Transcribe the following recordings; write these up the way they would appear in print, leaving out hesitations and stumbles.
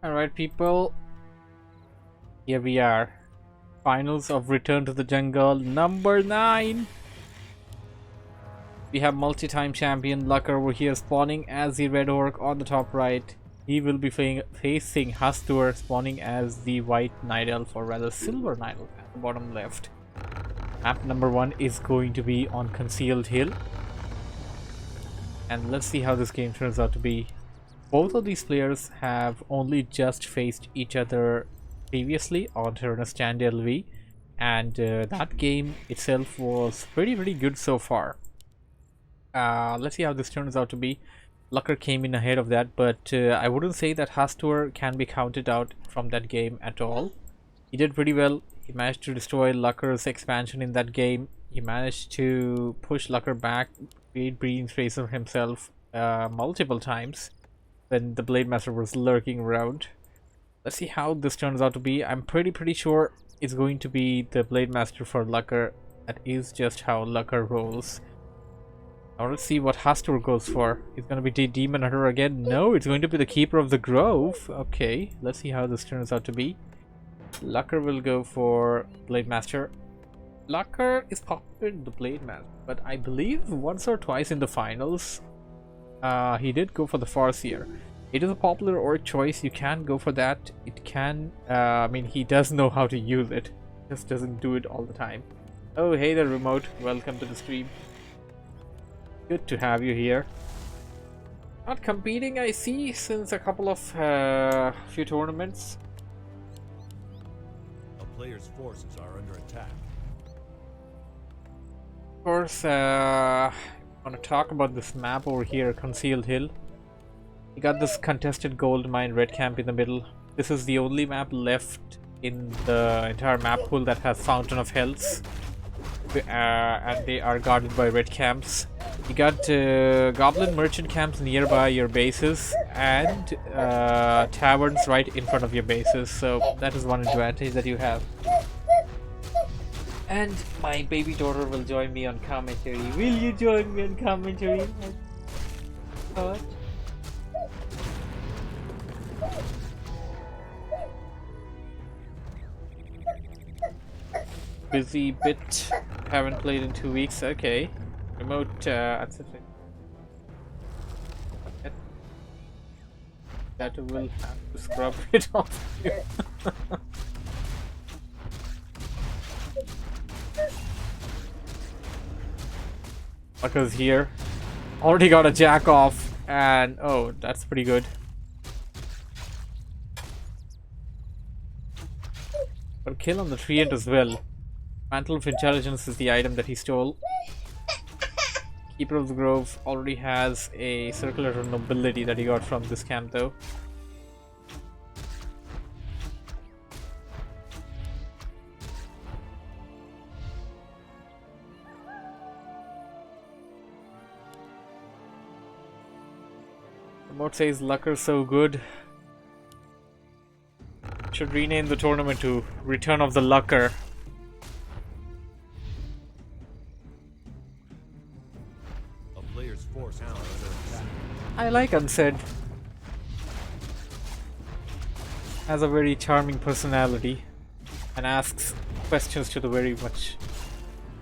Alright people, here we are. Finals of Return to the Jungle number 9. We have multi-time champion Lucker over here spawning as the red orc on the top right. He will be facing Hastur spawning as the white night elf, or rather silver night elf at the bottom left. Map number 1 is going to be on Concealed Hill. And let's see how this game turns out to be. Both of these players have only just faced each other previously on Stand LV, and that game itself was pretty good so far. Let's see how this turns out to be. Lucker came in ahead of that, but I wouldn't say that Hastur can be counted out from that game at all. He did pretty well. He managed to destroy Lucker's expansion in that game. He managed to push Lucker back, create breathing space for himself multiple times when the Blade Master was lurking around. Let's see how this turns out to be. I'm pretty sure it's going to be the Blade Master for Lucker. That is just how Lucker rolls. Now let's see what Hastur goes for. He's going to be the Demon Hunter again. No, it's going to be the Keeper of the Grove. Okay, let's see how this turns out to be. Lucker will go for Blade Master. Lucker is popular in the Blade Master, but I believe once or twice in the finals he did go for the Farseer. It is a popular orc choice. You can go for that. It can, I mean, he does know how to use it. Just doesn't do it all the time. Oh, hey there, Remote. Welcome to the stream. Good to have you here. Not competing, I see, since a couple of few tournaments. A player's forces are under attack. Of course, I want to talk about this map over here, Concealed Hill. You got this contested gold mine red camp in the middle. This is the only map left in the entire map pool that has Fountain of Hells, and they are guarded by red camps. You got goblin merchant camps nearby your bases and taverns right in front of your bases, so that is one advantage that you have. And my baby daughter will join me on commentary. Will you join me on commentary? What? Busy bit. Haven't played in 2 weeks. Okay. Remote. That's it. That will have to scrub it off you. Lucker's here. Already got a jack off, and oh, that's pretty good. But kill on the treant as well. Mantle of Intelligence is the item that he stole. Keeper of the Grove already has a circular nobility that he got from this camp though. Remote says Lucker's so good. Should rename the tournament to Return of the Lucker. A player's force are under attack. I like Unsaid. Has a very charming personality and asks questions to the very much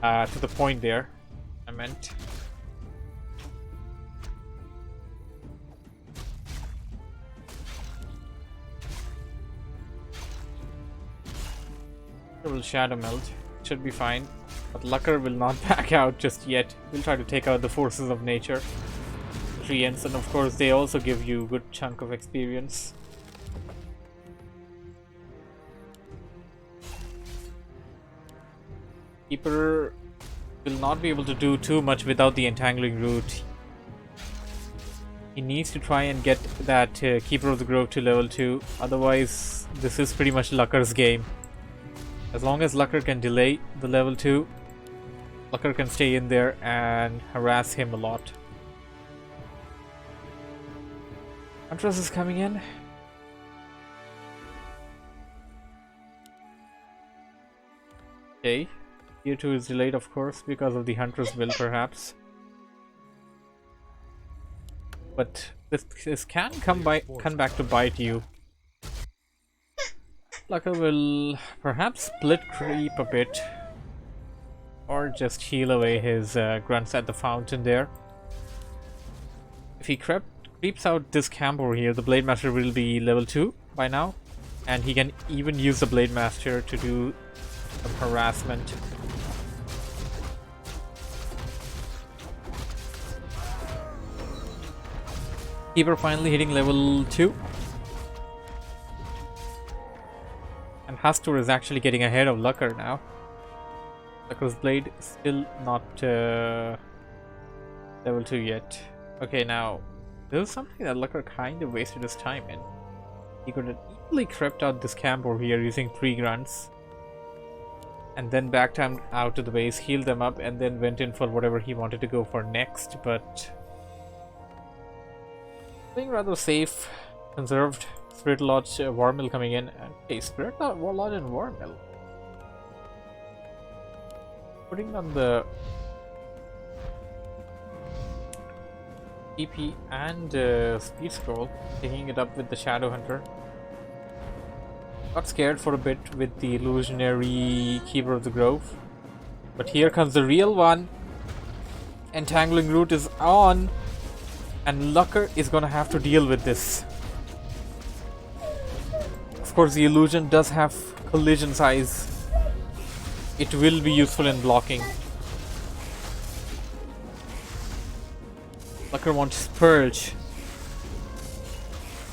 to the point there. I meant. Will shadow melt, should be fine, but Lucker will not back out just yet. We'll try to take out the forces of nature, treants, and of course they also give you a good chunk of experience. Keeper will not be able to do too much without the entangling root. He needs to try and get that Keeper of the Grove to level 2, otherwise this is pretty much Lucker's game. As long as Lucker can delay the level 2, Lucker can stay in there and harass him a lot. Huntress is coming in. Okay. Tier 2 is delayed, of course, because of the Huntress build, perhaps. But this can come back to bite you. Lucker will perhaps split creep a bit, or just heal away his grunts at the fountain there. If he creeps out this camp over here, the Blade Master will be level 2 by now, and he can even use the Blade Master to do some harassment. Keeper finally hitting level 2. And Hastur is actually getting ahead of Lucker now. Lucker's blade still not level 2 yet. Okay, now this is something that Lucker kind of wasted his time in. He could have easily crept out this camp over here using 3 grunts, and then backed him out to the base, healed them up, and then went in for whatever he wanted to go for next. But being rather safe, conserved. Spirit Lodge War Mill coming in. Okay, Spirit Lodge and War Mill. Putting on the TP and Speed Scroll, taking it up with the Shadow Hunter. Got scared for a bit with the illusionary Keeper of the Grove, but here comes the real one. Entangling Root is on, and Lucker is gonna have to deal with this. Of course, the illusion does have collision size. It will be useful in blocking. Lucker wants Purge.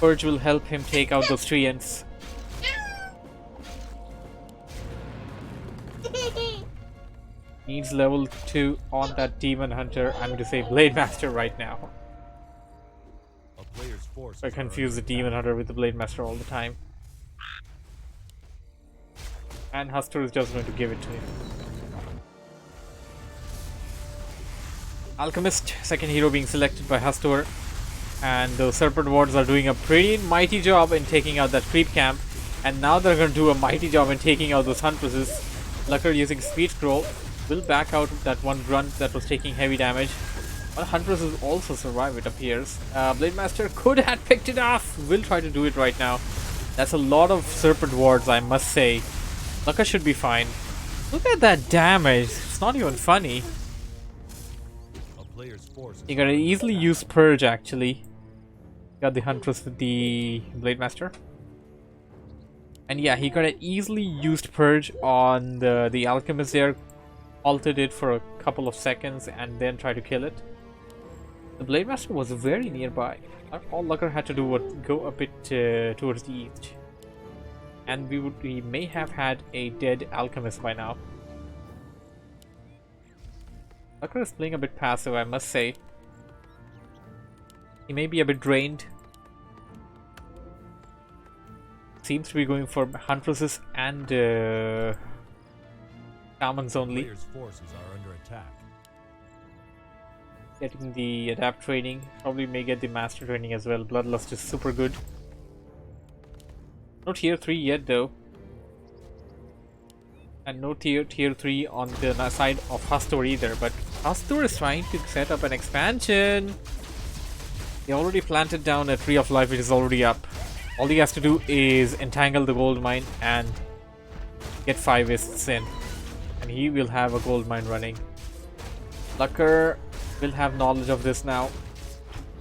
Purge will help him take out those treants. Needs level 2 on that Demon Hunter. I'm going to say Blade Master right now. I confuse the Demon Hunter with the Blade Master all the time. And Hastur is just going to give it to him. Alchemist, second hero being selected by Hastur. And the Serpent Wards are doing a pretty mighty job in taking out that creep camp. And now they're going to do a mighty job in taking out those Huntresses. Lucker using Speed Scroll will back out that one grunt that was taking heavy damage. But Huntresses also survive, it appears. Blade Master could have picked it off. Will try to do it right now. That's a lot of Serpent Wards, I must say. Lucker should be fine. Look at that damage. It's not even funny. You gotta easily use Purge, actually. Got the Huntress with the Blade Master. And yeah, he gotta easily used Purge on the Alchemist there. Halted it for a couple of seconds and then try to kill it. The Blade Master was very nearby. All Lucker had to do was go a bit towards the east. And we may have had a dead Alchemist by now. Lucker is playing a bit passive, I must say. He may be a bit drained. Seems to be going for Huntresses and Shamans only. Players' forces are under attack. Getting the Adapt training. Probably may get the Master training as well. Bloodlust is super good. No tier 3 yet though. And no tier 3 on the side of Hastur either. But Hastur is trying to set up an expansion. He already planted down a Tree of Life which is already up. All he has to do is entangle the gold mine and get 5 Ists in. And he will have a gold mine running. Lucker will have knowledge of this now.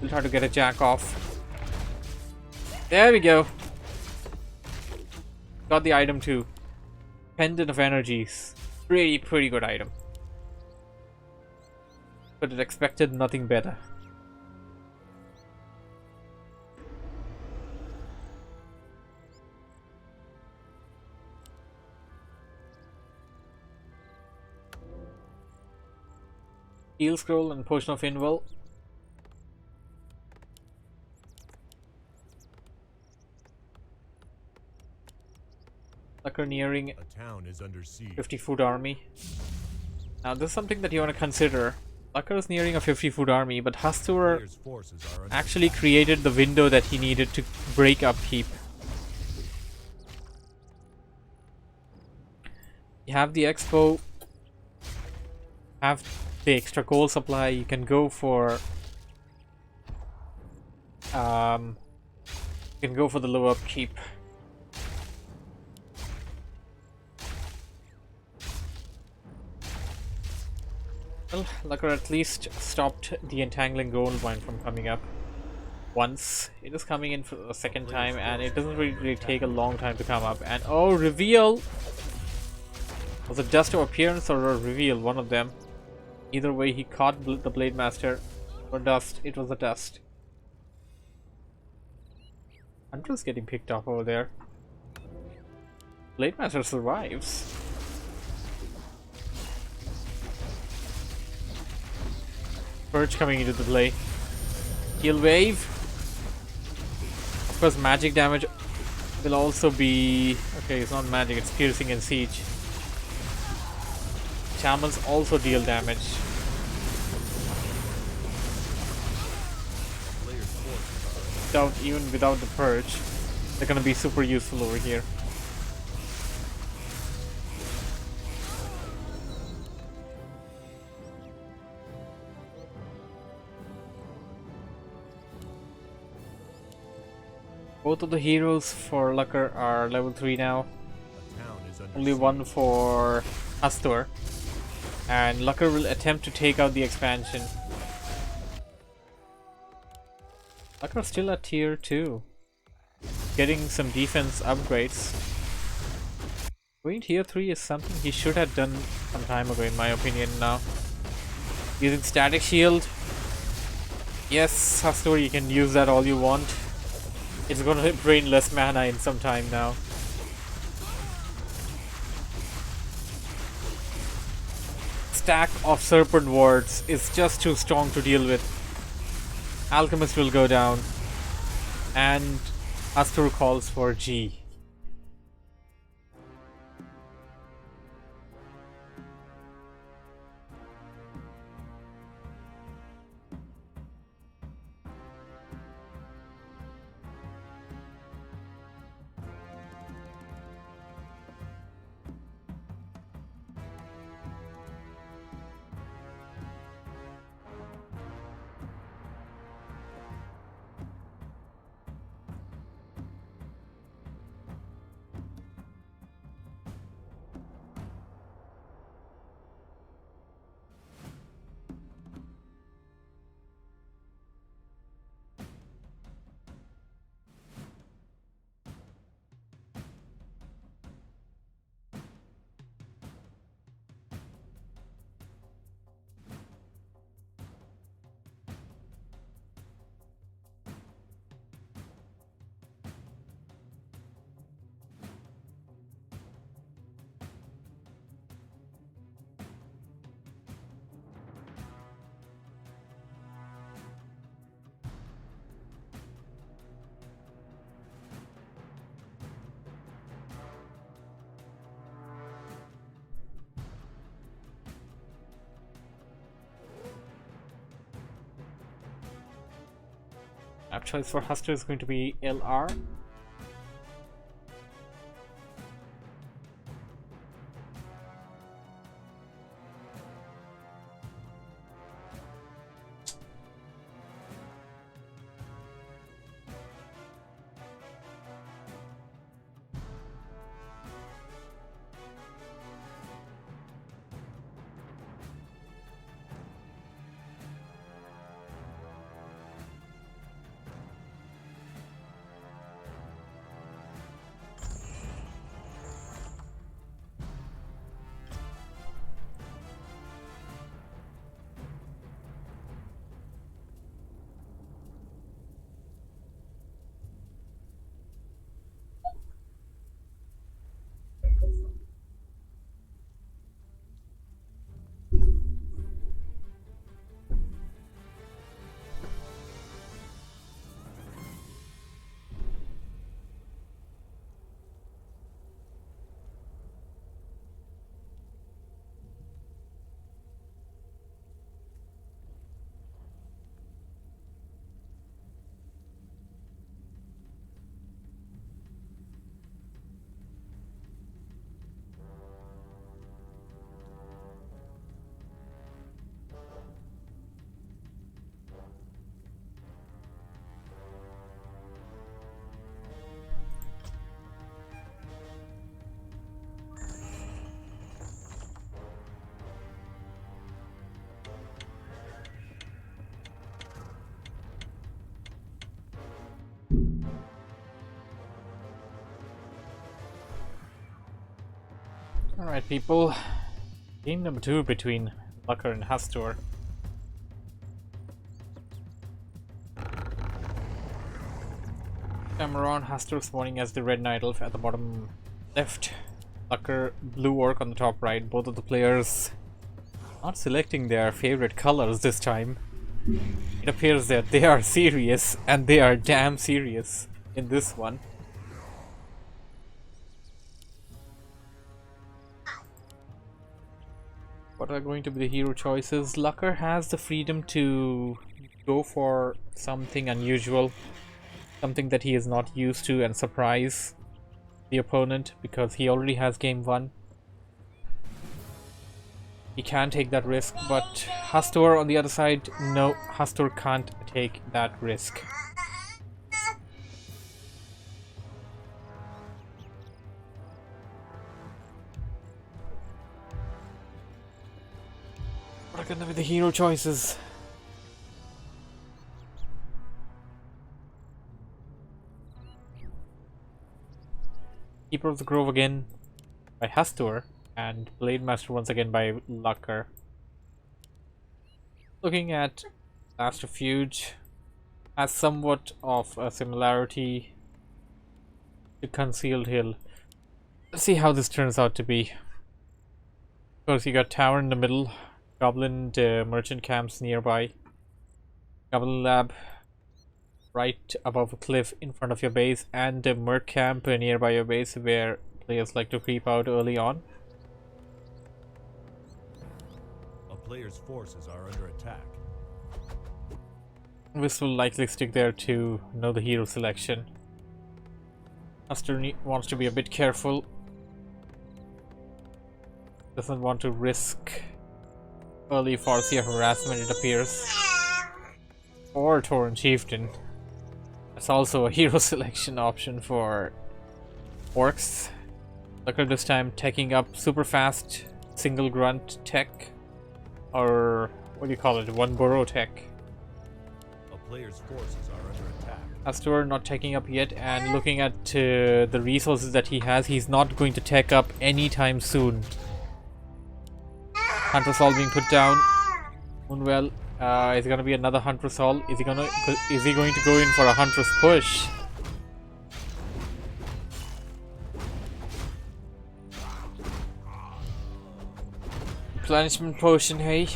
We'll try to get a jack off. There we go. Got the item too. Pendant of Energies. Pretty good item. But it expected nothing better. Heal Scroll and Potion of Inval. Lucker nearing A town is under siege. 50-foot army. Now this is something that you want to consider. Lucker is nearing a 50-foot army, but Hastur Players' forces are under actually created the window that he needed to break upkeep. You have the expo, have the extra coal supply. You can go for the low upkeep. Well, Lucker at least stopped the entangling gold mine from coming up. Once it is coming in for a second time, and it doesn't really take a long time to come up. And oh, reveal! Was it dust of appearance or a reveal? One of them. Either way, he caught the Blade Master. Or dust. It was the dust. Hunter's getting picked off over there. Blade Master survives. Purge coming into the play. Heal wave. Of course, magic damage will also be... Okay, it's not magic, it's piercing and siege. Shamans also deal damage. Even without the purge, they're gonna be super useful over here. Both of the heroes for Lucker are level 3 now. Only one for Hastur. And Lucker will attempt to take out the expansion. Lucker still at tier 2. Getting some defense upgrades. Going tier 3 is something he should have done some time ago in my opinion now. Using static shield. Yes, Hastur, you can use that all you want. It's gonna drain less mana in some time now. Stack of Serpent Wards is just too strong to deal with. Alchemist will go down. And Hastur calls for G. Map choice for Hastur is going to be LR. Alright, people. Game number 2 between Lucker and Hastur. Cameron, Hastur spawning as the red knight elf at the bottom left. Lucker, blue orc on the top right. Both of the players not selecting their favorite colors this time. It appears that they are serious, and they are damn serious in this one. What are going to be the hero choices? Lucker has the freedom to go for something unusual, something that he is not used to, and surprise the opponent because he already has game 1. He can take that risk, but Hastur on the other side, no, Hastur can't take that risk. What are gonna be the hero choices? Keeper of the Grove again by Hastur, and Blade Master once again by Lucker. Looking at Last Refuge, has somewhat of a similarity to Concealed Hill. Let's see how this turns out to be. Of course, you got Tower in the middle, Goblin merchant camps nearby, Goblin Lab right above a cliff in front of your base, and a merc camp nearby your base where players like to creep out early on. A player's forces are under attack. This will likely stick there to know the hero selection. Hastur wants to be a bit careful. Doesn't want to risk early Farseer harassment, it appears. Or Tauren Chieftain. That's also a hero selection option for orcs. Lucker this time taking up super fast single grunt tech. Or what do you call it? One burrow tech. A player's forces are under attack. Hastur not taking up yet, and looking at the resources that he has, he's not going to tech up anytime soon. Huntress Hall being put down. Moonwell, is gonna be another Huntress Hall. Is he going to go in for a Huntress push? Replenishment potion, hey.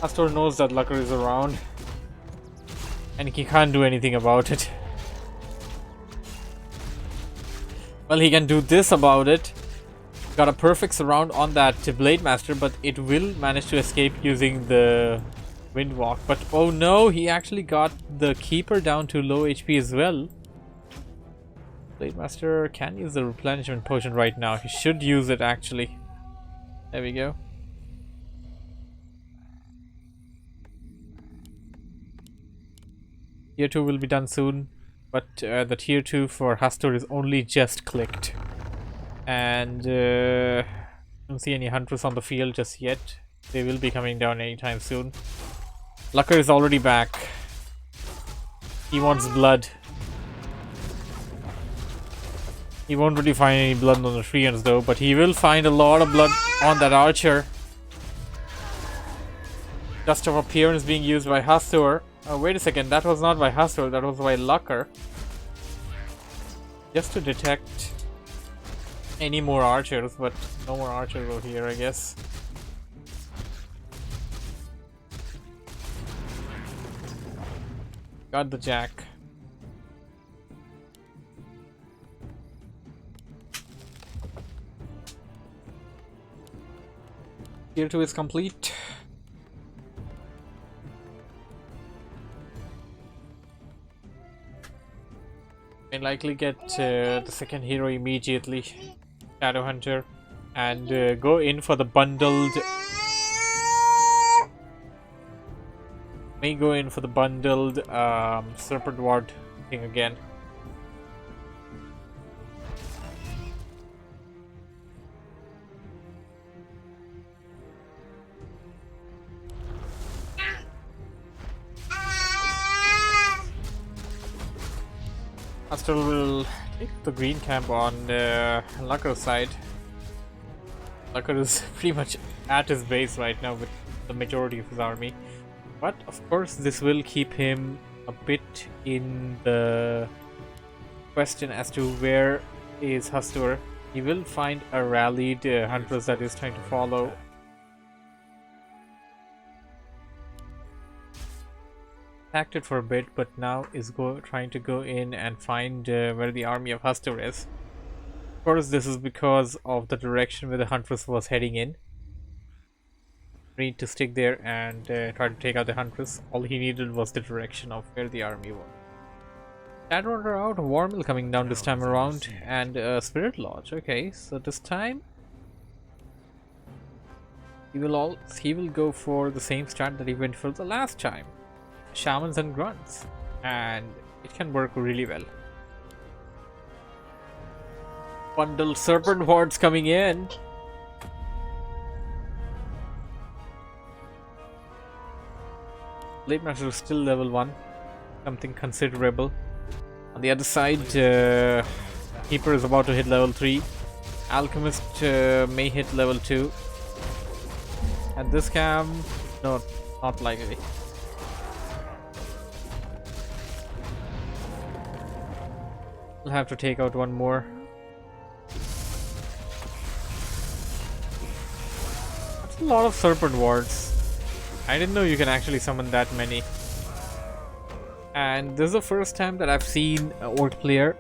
Hastur knows that Lucker is around, and he can't do anything about it. Well, he can do this about it. Got a perfect surround on that Blade Master, but it will manage to escape using the Windwalk. But oh no, he actually got the Keeper down to low HP as well. Blade Master can use the replenishment potion right now. He should use it actually. There we go. Tier 2 will be done soon, but the tier 2 for Hastur is only just clicked. And don't see any hunters on the field just yet. They will be coming down anytime soon. Lucker is already back. He wants blood. He won't really find any blood on the Treants though, but he will find a lot of blood on that archer. Dust of Appearance being used by Hastur. Oh, wait a second, that was not by Hastur, that was by Lucker. Just to detect any more archers, but no more archers over here, I guess. Got the jack. Tier 2 is complete. May likely get the second hero immediately, Shadowhunter, and go in for the bundled. May go in for the bundled Serpent Ward thing again. Hastur will take the green camp on Lucker's side. Lucker is pretty much at his base right now with the majority of his army. But of course this will keep him a bit in the question as to where is Hastur. He will find a rallied Huntress that is trying to follow. Acted for a bit, but now is trying to go in and find where the army of Hastur is. Of course, this is because of the direction where the Huntress was heading in. Need to stick there and try to take out the Huntress. All he needed was the direction of where the army was. Shadowrunner out, Warmill coming down this time around, and Spirit Lodge. Okay, so this time he will go for the same strat that he went for the last time. Shamans and grunts, and it can work really well. Bundle serpent wards coming in. Blade Master is still level 1, something considerable. On the other side, Keeper is about to hit level 3. Alchemist may hit level 2. And this cam, no, not likely. We'll have to take out one more. That's a lot of serpent wards. I didn't know you can actually summon that many. And this is the first time that I've seen an Orc player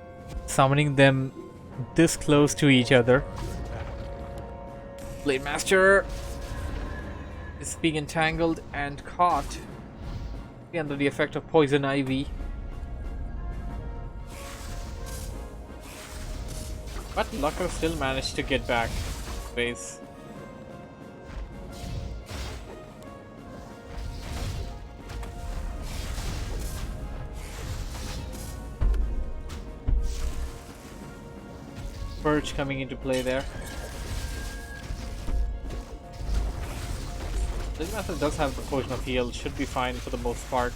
summoning them this close to each other. Blade Master is being entangled and caught under the effect of poison ivy. But Lucker still managed to get back to base. Purge coming into play there. Blade Master does have the potion of heal, should be fine for the most part.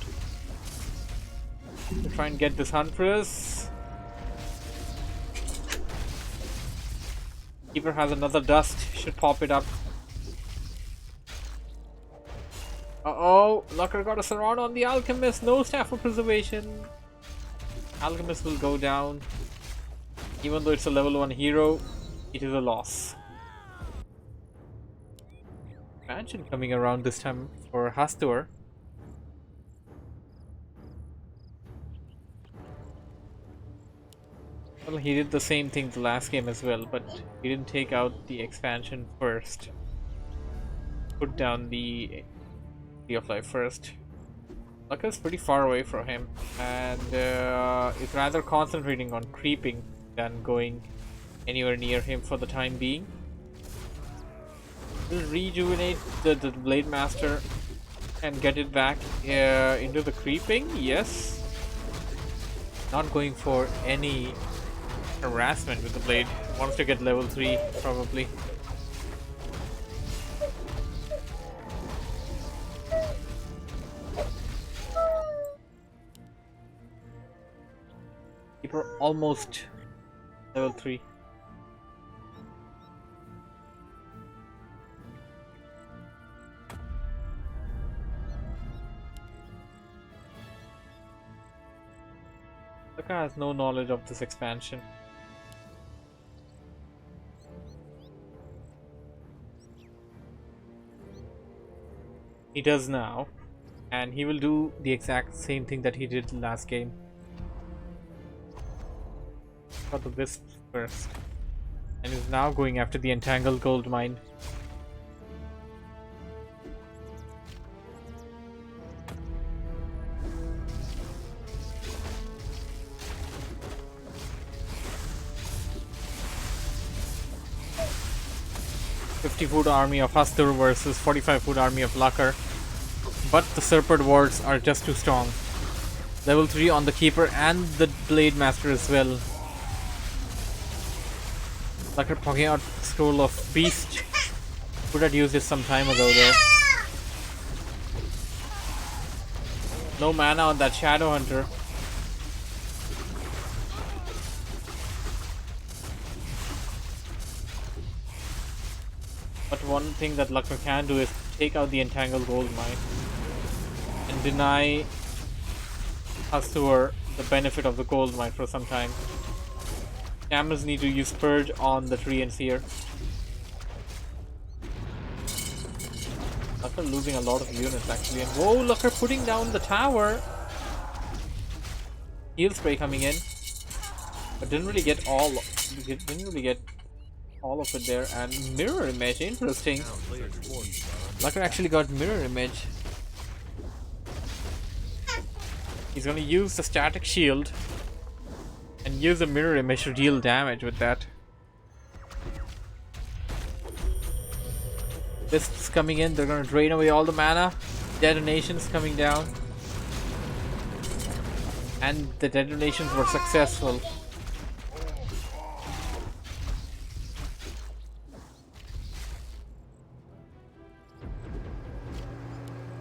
We'll try and get this Huntress. Keeper has another dust, should pop it up. Uh-oh, Lucker got a surround on the Alchemist, no Staff of Preservation. Alchemist will go down. Even though it's a level 1 hero, it is a loss. Expansion coming around this time for Hastur. Well, he did the same thing the last game as well, but he didn't take out the expansion first. Put down the Tree of Life first. Lucker is pretty far away from him, and is rather concentrating on creeping than going anywhere near him for the time being. We'll rejuvenate the Blade Master and get it back into the creeping. Yes. Not going for any harassment with the blade. Wants to get level 3 probably. Keeper almost level 3. The guy has no knowledge of this expansion. He does now, and he will do the exact same thing that he did last game. Got the wisp first, and is now going after the entangled gold mine. Foot army of Hastur versus 45 foot army of Lucker, but the Serpent wards are just too strong. Level 3 on the Keeper and the Blade Master as well. Lucker poking out Scroll of Beast. Could have used it some time ago though. No mana on that Shadow Hunter. one thing that Lucker can do is take out the entangled gold mine and deny Hastur the benefit of the gold mine for some time. Camels need to use Purge on the treants here. Lucker losing a lot of units actually, and whoa, Lucker putting down the tower. Heal spray coming in, but didn't really get all of it there. And mirror image, interesting. Lucker actually got mirror image. He's gonna use the static shield and use the mirror image to deal damage with that. Wisps coming in, they're gonna drain away all the mana. Detonations coming down. And the detonations were successful.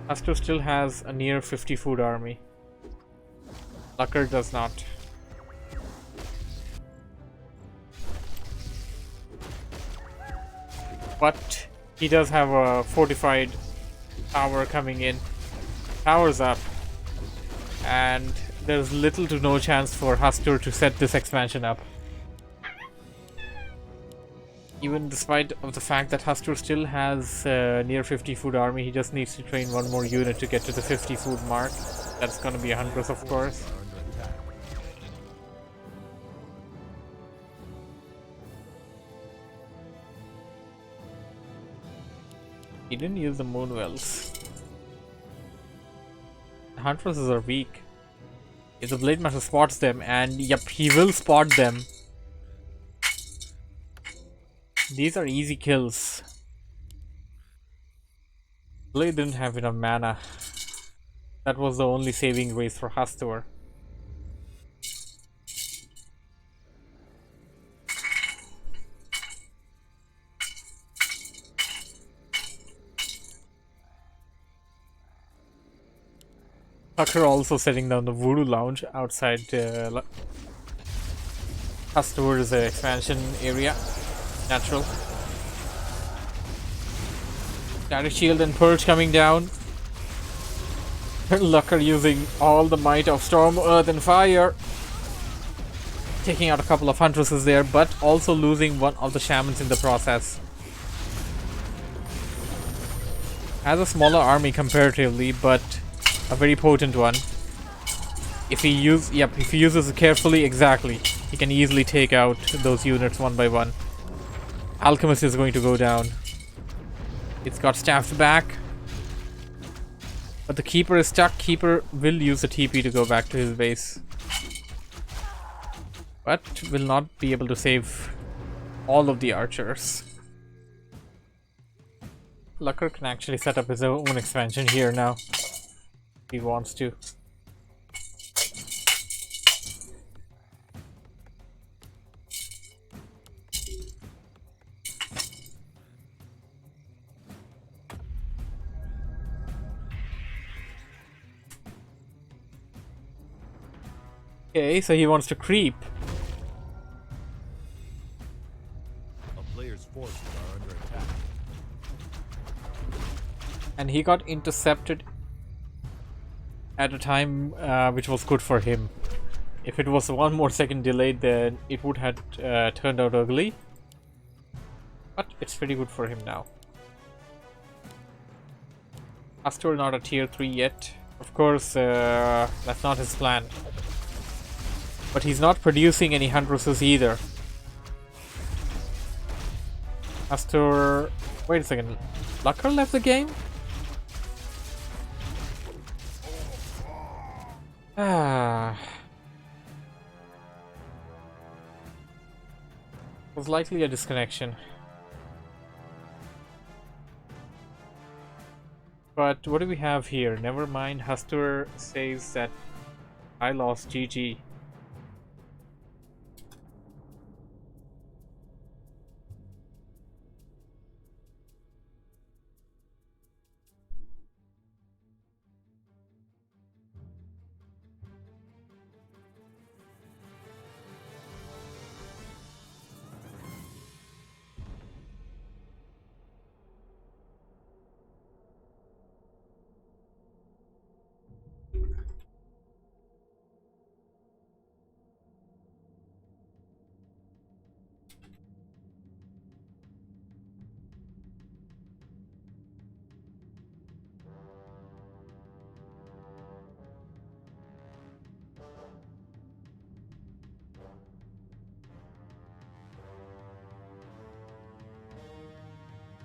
Hastur still has a near 50 food army. Lucker does not. But he does have a fortified tower coming in. Tower's up. And there's little to no chance for Hastur to set this expansion up. Even despite of the fact that Hastur still has near 50 food army, he just needs to train one more unit to get to the 50 food mark. That's gonna be a Huntress, of course. He didn't use the moon wells. Huntresses are weak. If the Blade Master spots them, and yep, he will spot them. These are easy kills. Blade didn't have enough mana. That was the only saving grace for Hastur. Tucker also setting down the Voodoo Lounge outside Hastur's expansion area. Natural. Static Shield and Purge coming down. Lucker using all the might of Storm, Earth and Fire. Taking out a couple of Huntresses there, but also losing one of the Shamans in the process. Has a smaller army comparatively, but a very potent one. If he uses it carefully, exactly, he can easily take out those units one by one. Alchemist is going to go down. It's got staffed back. But the Keeper is stuck. Keeper will use the TP to go back to his base. But will not be able to save all of the archers. Lucker can actually set up his own expansion here now. If he wants to. Okay, so he wants to creep. A player's forces are under attack. And he got intercepted at a time which was good for him. If it was 1 more second delayed, then it would have turned out ugly. But it's pretty good for him now. Hastur not a tier 3 yet. Of course, that's not his plan. But he's not producing any Huntresses either. Hastur... Wait a second. Lucker left the game? Ah. Was likely a disconnection. But what do we have here? Never mind. Hastur says that I lost GG.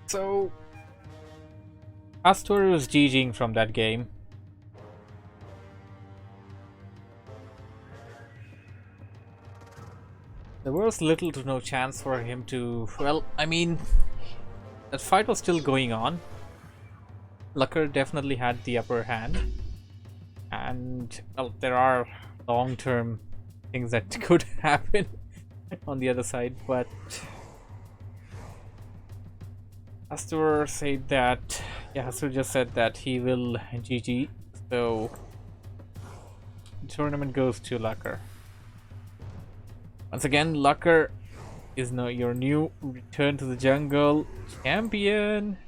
So Hastur was GGing from that game. There was little to no chance for him to, well, I mean, that fight was still going on. Lucker definitely had the upper hand. And, well, there are long-term things that could happen on the other side, but Hastur said that, yeah, Hastur just said that he will GG, so the tournament goes to Lucker. Once again, Lucker is now your new Return to the Jungle champion.